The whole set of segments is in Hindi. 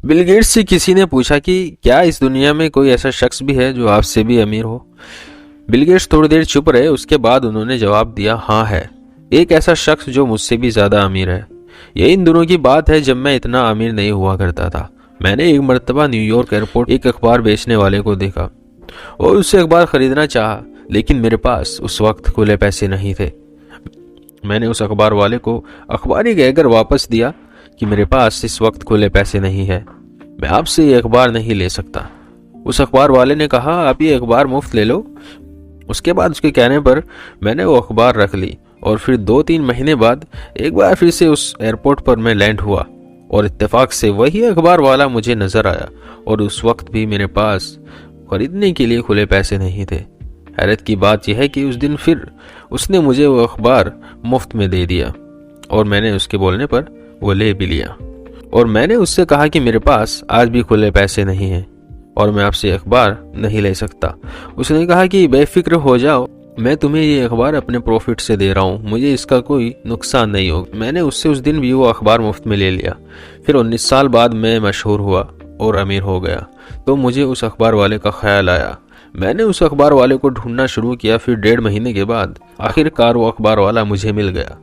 बिल गेट्स से किसी ने पूछा कि क्या इस दुनिया में कोई ऐसा शख्स भी है जो आपसे भी अमीर हो। बिल गेट्स थोड़ी देर चुप रहे, उसके बाद उन्होंने जवाब दिया, हाँ है, एक ऐसा शख्स जो मुझसे भी ज्यादा अमीर है। ये इन दिनों की बात है जब मैं इतना अमीर नहीं हुआ करता था। मैंने एक मर्तबा न्यूयॉर्क एयरपोर्ट एक अखबार बेचने वाले को देखा और उससे अखबार खरीदना चाहा, लेकिन मेरे पास उस वक्त खुले पैसे नहीं थे। मैंने उस अखबार वाले को अखबार ही कहकर वापस दिया कि मेरे पास इस वक्त खुले पैसे नहीं है, मैं आपसे ये अखबार नहीं ले सकता। उस अखबार वाले ने कहा, आप ये अखबार मुफ्त ले लो। उसके बाद उसके कहने पर मैंने वो अखबार रख ली और फिर 2-3 महीने बाद एक बार फिर से उस एयरपोर्ट पर मैं लैंड हुआ और इत्तेफाक से वही अखबार वाला मुझे नजर आया और उस वक्त भी मेरे पास खरीदने के लिए खुले पैसे नहीं थे। हैरत की बात यह है कि उस दिन फिर उसने मुझे वो अखबार मुफ्त में दे दिया और मैंने उसके बोलने पर वो ले भी लिया। और मैंने उससे कहा कि मेरे पास आज भी खुले पैसे नहीं हैं और मैं आपसे अखबार नहीं ले सकता। उसने कहा कि बेफिक्र हो जाओ, मैं तुम्हें ये अखबार अपने प्रॉफिट से दे रहा हूँ, मुझे इसका कोई नुकसान नहीं होगा। मैंने उससे उस दिन भी वो अखबार मुफ्त में ले लिया। फिर 19 साल बाद मैं मशहूर हुआ और अमीर हो गया तो मुझे उस अखबार वाले का ख्याल आया। मैंने उस अखबार वाले को ढूंढना शुरू किया। फिर 1.5 महीने के बाद आखिरकार वो अखबार वाला मुझे मिल गया।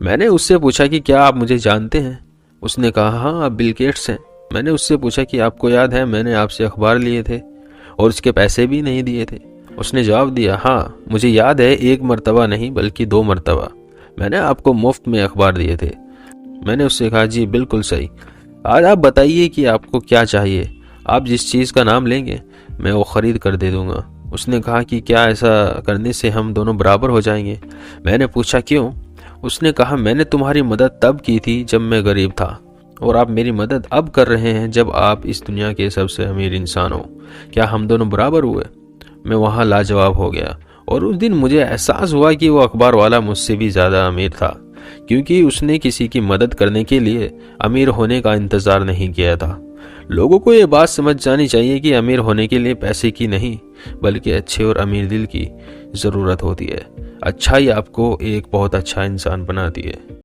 मैंने उससे पूछा कि क्या आप मुझे जानते हैं। उसने कहा, हाँ, आप बिल गेट्स हैं। मैंने उससे पूछा कि आपको याद है मैंने आपसे अखबार लिए थे और उसके पैसे भी नहीं दिए थे। उसने जवाब दिया, हाँ मुझे याद है, एक मर्तबा नहीं बल्कि 2 मर्तबा मैंने आपको मुफ्त में अखबार दिए थे। मैंने उससे कहा, जी बिल्कुल सही, आज आप बताइए कि आपको क्या चाहिए, आप जिस चीज़ का नाम लेंगे मैं वो ख़रीद कर दे दूंगा। उसने कहा कि क्या ऐसा करने से हम दोनों बराबर हो जाएंगे। मैंने पूछा, क्यों। उसने कहा, मैंने तुम्हारी मदद तब की थी जब मैं गरीब था और आप मेरी मदद अब कर रहे हैं जब आप इस दुनिया के सबसे अमीर इंसान हो। क्या हम दोनों बराबर हुए। मैं वहाँ लाजवाब हो गया और उस दिन मुझे एहसास हुआ कि वो अखबार वाला मुझसे भी ज़्यादा अमीर था, क्योंकि उसने किसी की मदद करने के लिए अमीर होने का इंतज़ार नहीं किया था। लोगों को ये बात समझ जानी चाहिए कि अमीर होने के लिए पैसे की नहीं बल्कि अच्छे और अमीर दिल की ज़रूरत होती है। अच्छाई आपको एक बहुत अच्छा इंसान बनाती है।